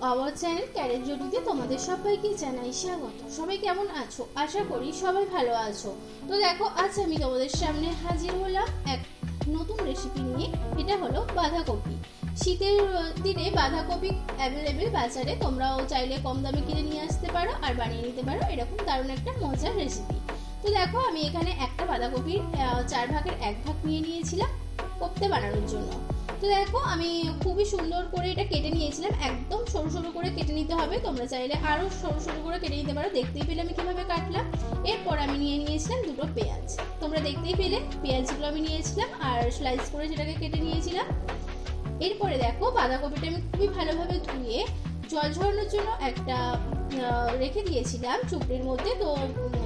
Our channel carat জড়িতে তোমাদের সবাইকে জানাই স্বাগত। সবাই কেমন আছো? আশা করি সবাই ভালো আছো। তো দেখো, আজ আমি তোমাদের সামনে হাজির হলাম এক নতুন রেসিপি নিয়ে। এটা হলো বাঁধাকপি। শীতের দিনে বাঁধাকপি অ্যাভেলেবেল বাজারে, তোমরাও চাইলে কম দামে কিনে নিয়ে আসতে পারো আর বানিয়ে নিতে পারো এরকম দারুণ একটা মজার রেসিপি। তো দেখো, আমি এখানে একটা বাঁধাকপির 4 ভাগের 1 ভাগ নিয়ে নিয়েছিলাম কোপ্তে বানানোর জন্য। তো দেখো, আমি খুবই সুন্দর করে এটা কেটে নিয়েছিলাম। একদম সরু সরু করে কেটে নিতে হবে, তোমরা চাইলে আরও সরু সরু করে কেটে নিতে পারো। দেখতেই পেলে আমি কীভাবে কাটলাম। এরপর আমি নিয়ে নিয়েছিলাম 2টো পেঁয়াজ, তোমরা দেখতেই পেলে পেঁয়াজগুলো আমি নিয়েছিলাম আর স্লাইস করে সেটাকে কেটে নিয়েছিলাম। এরপরে দেখো, বাঁধাকপিটা আমি খুবই ভালোভাবে ধুয়ে জল ঝরানোর জন্য একটা রেখে দিয়েছিলাম চুপড়ির মধ্যে। তো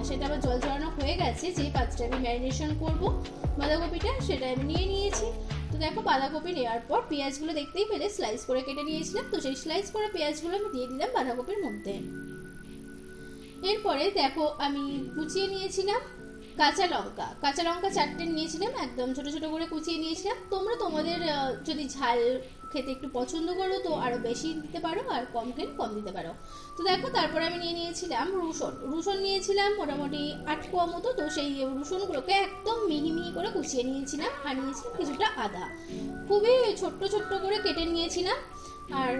সেটা আবার জল ঝরানো হয়ে গেছে। যে পাত্রে আমি ম্যারিনেশন করবো বাঁধাকপিটা, সেটা আমি নিয়ে নিয়েছি। তো দেখো, বাঁধাকপি নেওয়ার পর পেঁয়াজগুলো দেখতেই পেলে স্লাইস করে কেটে নিয়েছিলাম। তো সেই স্লাইস করা পেঁয়াজগুলো আমি দিয়ে দিলাম বাঁধাকপির মধ্যে। এরপরে দেখো, আমি কুচিয়ে নিয়েছিলাম কাঁচা লঙ্কা 4টে নিয়েছিলাম, একদম ছোট ছোট করে কুচিয়ে নিয়েছিলাম। তোমরা তোমাদের যদি ঝাল খেতে একটু পছন্দ করো তো আরও বেশি দিতে পারো, আর কম খেলে কম দিতে পারো। তো দেখো, তারপরে আমি নিয়ে নিয়েছিলাম রসুন নিয়েছিলাম মোটামুটি 8 কোয়া মতো। তো সেই রসুনগুলোকে একদম মিহি মিহি করে কুচিয়ে নিয়েছিলাম। আর নিয়েছিলাম কিছুটা আদা, খুবই ছোট্ট ছোট্ট করে কেটে নিয়েছিলাম। আর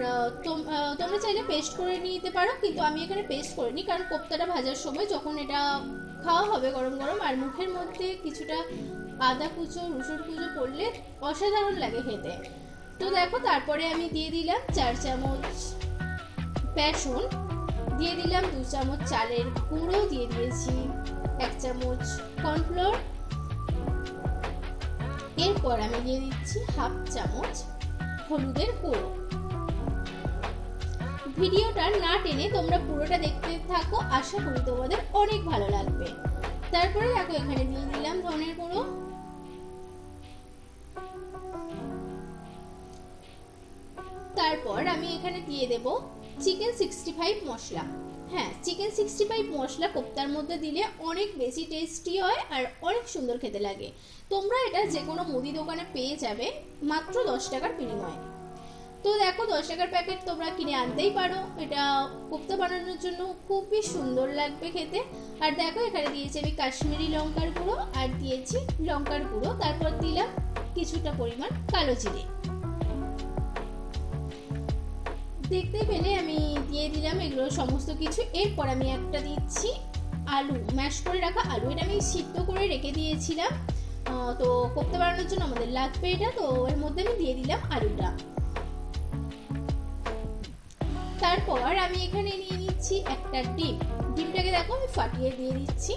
তোমরা চাইলে পেস্ট করে নিতে পারো, কিন্তু আমি এখানে পেস্ট করিনি, কারণ কোপ্তাটা ভাজার সময় যখন এটা খাওয়া হবে গরম গরম, আর মুখের মধ্যে কিছুটা আদা কুচো রসুন কুচো পড়লে অসাধারণ লাগে খেতে। তো দেখো, তারপরে আমি দিয়ে দিলাম 4 চামচ বেসন, দিয়ে দিলাম 2 চামচ চালের গুঁড়ো, দিয়ে দিয়েছি 1 চামচ কর্নফ্লোর। এরপর আমি দিয়ে দিচ্ছি 1/2 চামচ হলুদের গুঁড়ো। ভিডিওটা না টেনে তোমরা পুরোটা দেখতে থাকো, আশা করি তোমাদের অনেক ভালো লাগবে। তারপরে দেখো, এখানে দিয়ে দিলাম ধনের গুঁড়ো। তারপর আমি এখানে দিয়ে দেব চিকেন 65 মশলা। হ্যাঁ, চিকেন 65 মশলা কোপ্তার মধ্যে দিলে অনেক বেশি টেস্টি হয় আর অনেক সুন্দর খেতে লাগে। তোমরা এটা যে কোনো মুদি দোকানে পেয়ে যাবে মাত্র 10 টাকার বিনিময়ে। তো দেখো, 10 টাকার প্যাকেট তোমরা কিনে আনতেই পারো, এটা কোপ্তা বানানোর জন্য খুবই সুন্দর লাগবে খেতে। আর দেখো, এখানে দিয়েছি আমি কাশ্মীরি লঙ্কার গুঁড়ো আর দিয়েছি লঙ্কার গুঁড়ো। তারপর দিলাম কিছুটা পরিমাণ কালো জিরে। দেখতে পেলে আমি দিয়ে দিলাম এগুলো সমস্ত কিছু। এরপর আমি একটা দিচ্ছি আলু, ম্যাশ করে রাখা আলু। এটা আমি সিদ্ধ করে রেখে দিয়েছিলাম, তো কোপ্তা বানানোর জন্য আমাদের লাগবে এটা। তো এর মধ্যে আমি দিয়ে দিলাম আলুটা। তারপর আমি এখানে নিয়ে নিচ্ছি একটা ডিমটাকে দেখো আমি ফাটিয়ে দিয়ে দিচ্ছি।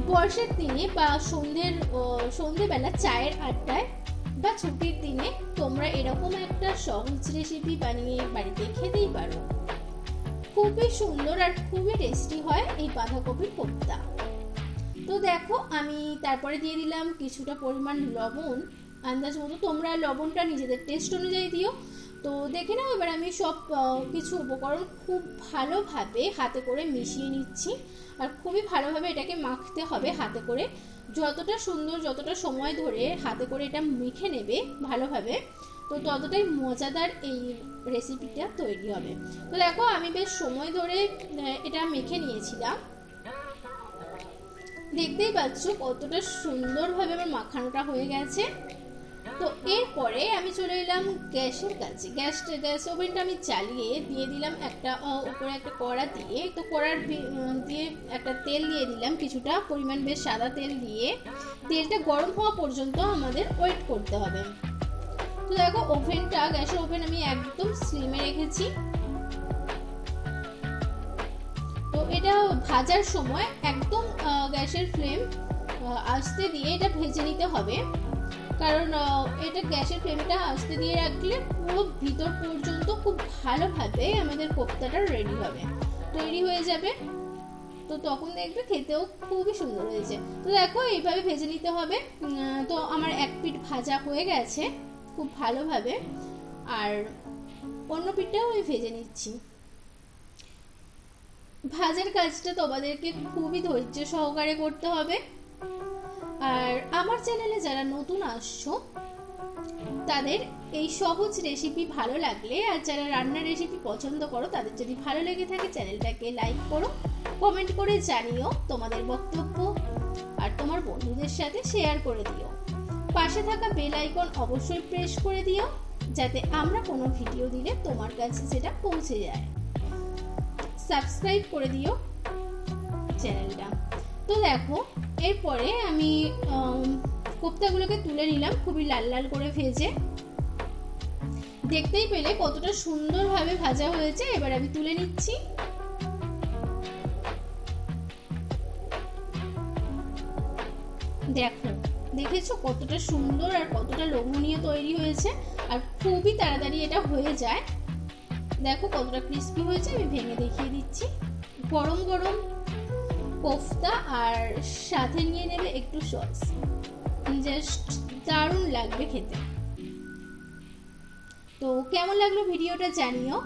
বর্ষার দিনে বা সন্ধ্যেবেলা চায়ের আড্ডায় বা ছুটির দিনে তোমরা এরকম একটা সহজ রেসিপি বানিয়ে বাড়িতে খেতেই পারো। খুবই সুন্দর আর খুবই টেস্টি হয় এই বাঁধাকপির কোপ্তা। তো দেখো, আমি তারপরে দিয়ে দিলাম কিছুটা পরিমাণ লবণ, আন্দাজ মতো। তোমরা লবণটা নিজেদের টেস্ট অনুযায়ী দিও। তো দেখে নাও। এবার আমি সব কিছু উপকরণ খুব ভালোভাবে হাতে করে মিশিয়ে নিচ্ছি। আর খুবই ভালোভাবে এটাকে মাখতে হবে হাতে করে। যতটা সময় ধরে হাতে করে এটা মেখে নেবে ভালোভাবে, তো ততটাই মজাদার এই রেসিপিটা তৈরি হবে। তো দেখো, আমি বেশ সময় ধরে এটা মেখে নিয়েছিলাম। দেখতেই পাচ্ছ কতটা সুন্দরভাবে আমার মাখানোটা হয়ে গেছে। তো এরপরে আমি চলে এলাম গ্যাসের কাছে। গ্যাস ওভেনটা আমি চালিয়ে দিয়ে দিলাম উপরে একটা কড়া দিয়ে। তো কড়ার দিয়ে একটা তেল দিয়ে দিলাম, কিছুটা পরিমাণ বেশ সাদা তেল দিয়ে। তেলটা গরম হওয়া পর্যন্ত আমাদের ওয়েট করতে হবে। তো দেখো, গ্যাসের ওভেন আমি একদম স্লিমে রেখেছি। তো এটা ভাজার সময় একদম গ্যাসের ফ্লেম আস্তে দিয়ে এটা ভেজে নিতে হবে, কারণ এটা গ্যাসের ফ্লেমটা আস্তে দিয়ে রাখলে পুরো ভিতর পর্যন্ত খুব ভালোভাবে আমাদের কোপ্তাটা তৈরি হয়ে যাবে। তো তখন দেখবে খেতেও খুবই সুন্দর হয়েছে। তো দেখো, এইভাবে ভেজে নিতে হবে। তো আমার এক পিঠ ভাজা হয়ে গেছে খুব ভালোভাবে, আর অন্য পিঠটাও আমি ভেজে নিচ্ছি। ভাজার কাজটা তোমাদেরকে খুবই ধৈর্য সহকারে করতে হবে। আর আমার চ্যানেলে যারা নতুন আসছো তাদের এই সহজ রেসিপি ভালো লাগলে আর যারা রান্নার রেসিপি পছন্দ করো তাদের যদি ভালো লেগে থাকে চ্যানেলটাকে লাইক করো, কমেন্ট করে জানিও তোমাদের বক্তব্য, আর তোমার বন্ধুদের সাথে শেয়ার করে দিও। পাশে থাকা বেল আইকন অবশ্যই প্রেস করে দিও যাতে আমরা কোনো ভিডিও দিলে তোমার কাছে সেটা পৌঁছে যায়। সাবস্ক্রাইব করে দিও চ্যানেলটা। তো দেখো এরপরে আমি কোপ্তাগুলোকে তুলে নিলাম খুবই লাল লাল করে ভেজে। দেখতেই পেলে কতটা সুন্দরভাবে ভাজা হয়েছে। এবার আমি তুলে নিচ্ছি। দেখো দেখেছো কতটা সুন্দর আর কতটা লোভনীয় তৈরি হয়েছে, আর খুবই তাড়াতাড়ি এটা হয়ে যায়। দেখো কতটা ক্রিস্পি হয়েছে, আমি ভেঙে দেখিয়ে দিচ্ছি। গরম গরম কোফতা আর সাথে নিয়ে নেবে একটু সস, জাস্ট দারুণ লাগবে খেতে। তো কেমন লাগলো ভিডিওটা জানিও।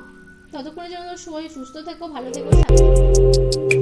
ততক্ষণের জন্য সবাই সুস্থ থেকো, ভালো থেকো, সাবধানে থেকো।